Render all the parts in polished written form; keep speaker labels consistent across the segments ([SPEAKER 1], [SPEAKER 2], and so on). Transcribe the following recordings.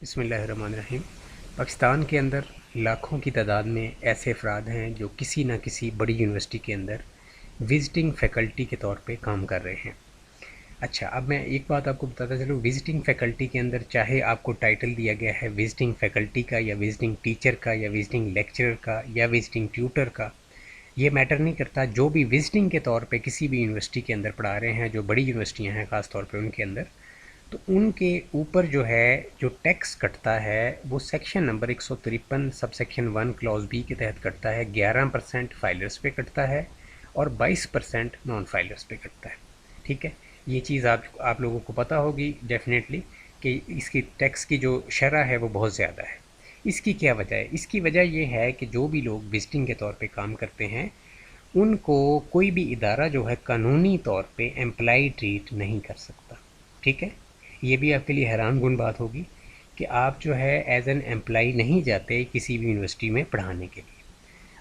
[SPEAKER 1] बिस्मिल्लाहिर्रहमानिर्रहीम। पाकिस्तान के अंदर लाखों की तादाद में ऐसे अफराद हैं जो किसी न किसी बड़ी यूनिवर्सिटी के अंदर विज़िटिंग फ़ैकल्टी के तौर पे काम कर रहे हैं। अच्छा, अब मैं एक बात आपको बताता चलूँ, विज़िटिंग फ़ैकल्टी के अंदर चाहे आपको टाइटल दिया गया है विज़िटिंग फ़ैकल्टी का या विज़िटिंग टीचर का या विज़िटिंग लेक्चरर का या विज़िटिंग ट्यूटर का, ये मैटर नहीं करता। जो भी विज़िटिंग के तौर पे किसी भी यूनिवर्सिटी के अंदर पढ़ा रहे हैं, जो बड़ी यूनिवर्सिटियाँ हैं ख़ास तौर पे उनके अंदर, तो उनके ऊपर जो है जो टैक्स कटता है वो section number 153 sub section 1 clause B के तहत कटता है। 11% फाइलर्स पे कटता है और 22% नॉन फाइलर्स पे कटता है। ठीक है, ये चीज़ आप लोगों को पता होगी डेफिनेटली कि इसकी टैक्स की जो शरह है वो बहुत ज़्यादा है। इसकी क्या वजह है? इसकी वजह ये है कि जो भी लोग विजिटिंग के तौर पे काम करते हैं उनको कोई भी इदारा जो है कानूनी तौर पे एम्प्लॉय ट्रीट नहीं कर सकता। ठीक है, ये भी आपके लिए हैरान कुन बात होगी कि आप जो है एज एन एम्प्लॉय नहीं जाते किसी भी यूनिवर्सिटी में पढ़ाने के लिए,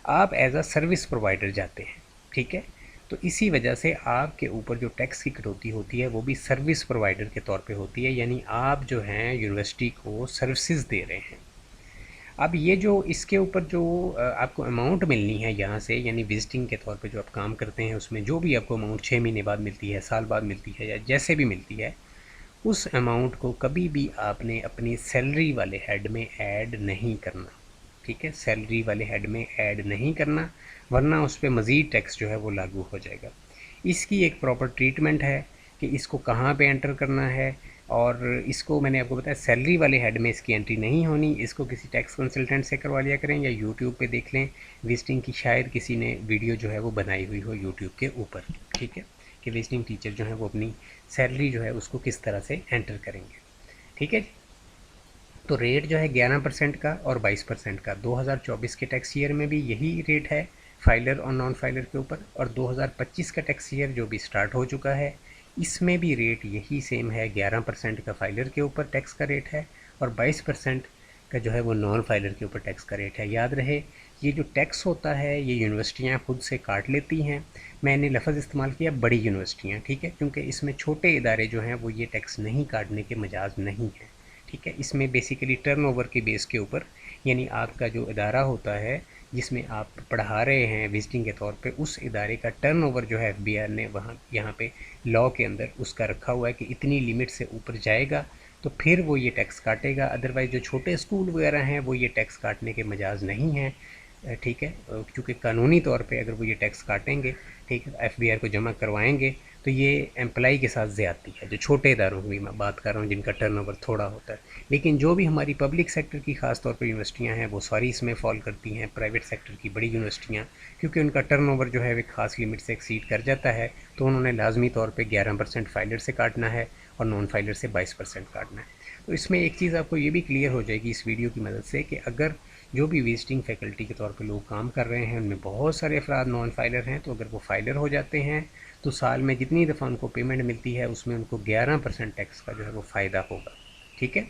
[SPEAKER 1] आप एज अ सर्विस प्रोवाइडर जाते हैं। ठीक है, तो इसी वजह से आपके ऊपर जो टैक्स की कटौती होती है वो भी सर्विस प्रोवाइडर के तौर पे होती है, यानी आप जो हैं यूनिवर्सिटी को सर्विसेज दे रहे हैं। अब ये जो इसके ऊपर जो आपको अमाउंट मिलनी है यहाँ से, यानी विजिटिंग के तौर पे जो आप काम करते हैं उसमें जो भी आपको अमाउंट 6 महीने बाद मिलती है, साल बाद मिलती है या जैसे भी मिलती है, उस अमाउंट को कभी भी आपने अपनी सैलरी वाले हेड में ऐड नहीं करना। ठीक है, सैलरी वाले हेड में ऐड नहीं करना, वरना उस पर मज़ीद टैक्स जो है वो लागू हो जाएगा। इसकी एक प्रॉपर ट्रीटमेंट है कि इसको कहाँ पे एंटर करना है, और इसको मैंने आपको बताया सैलरी वाले हेड में इसकी एंट्री नहीं होनी। इसको किसी टैक्स कंसल्टेंट से करवा लिया करें या यूट्यूब पे देख लें, विजिटिंग की शायद किसी ने वीडियो जो है वो बनाई हुई हो यूट्यूब के ऊपर। ठीक है, कि विजिटिंग टीचर जो है वो अपनी सैलरी जो है उसको किस तरह से एंटर करेंगे। ठीक है जी, तो रेट जो है 11% का और 22% का 2024 के टैक्स ईयर में भी यही रेट है फाइलर और नॉन फाइलर के ऊपर, और 2025 का टैक्स ईयर जो भी स्टार्ट हो चुका है इसमें भी रेट यही सेम है। 11% का फाइलर के ऊपर टैक्स का रेट है और 22% का जो है वो नॉन फाइलर के ऊपर टैक्स का रेट है। याद रहे, ये जो टैक्स होता है ये यूनिवर्सिटियाँ खुद से काट लेती हैं। मैंने लफ्ज़ इस्तेमाल किया बड़ी यूनिवर्सिटियाँ, ठीक है, क्योंकि इसमें छोटे इदारे जो हैं वो ये टैक्स नहीं काटने के मजाज नहीं हैं। ठीक है, इसमें बेसिकली टर्नओवर के बेस के ऊपर, यानी आपका जो इदारा होता है जिसमें आप पढ़ा रहे हैं विजिटिंग के तौर पे, उस इदारे का टर्नओवर जो है एफबीआर ने वहाँ यहाँ पे लॉ के अंदर उसका रखा हुआ है कि इतनी लिमिट से ऊपर जाएगा तो फिर वो ये टैक्स काटेगा। अदरवाइज़ जो छोटे स्कूल वगैरह हैं वो ये टैक्स काटने के मजाज नहीं हैं। ठीक है, क्योंकि कानूनी तौर पे अगर वो ये टैक्स काटेंगे, ठीक है, एफबीआर को जमा करवाएंगे, तो ये एम्प्लाई के साथ ज़्यादती है। जो छोटे इदारों की मैं बात कर रहा हूँ जिनका टर्नओवर थोड़ा होता है, लेकिन जो भी हमारी पब्लिक सेक्टर की ख़ास तौर पर यूनिवर्सिटियाँ हैं वो सारी इसमें फॉल करती हैं। प्राइवेट सेक्टर की बड़ी यूनिवर्सिटियाँ, क्योंकि उनका टर्नओवर जो है एक ख़ास लिमिट से एक्सीड कर जाता है, तो उन्होंने लाजमी तौर पर 11% फाइलर से काटना है और नॉन फाइलर से 22% काटना है। तो इसमें एक चीज़ आपको ये भी क्लियर हो जाएगी इस वीडियो की मदद से कि अगर जो भी विजिटिंग फैकल्टी के तौर पे लोग काम कर रहे हैं उनमें बहुत सारे अफराद नॉन फाइलर हैं, तो अगर वो फाइलर हो जाते हैं तो साल में जितनी दफ़ा उनको पेमेंट मिलती है उसमें उनको 11% टैक्स का जो है वो फ़ायदा होगा। ठीक है।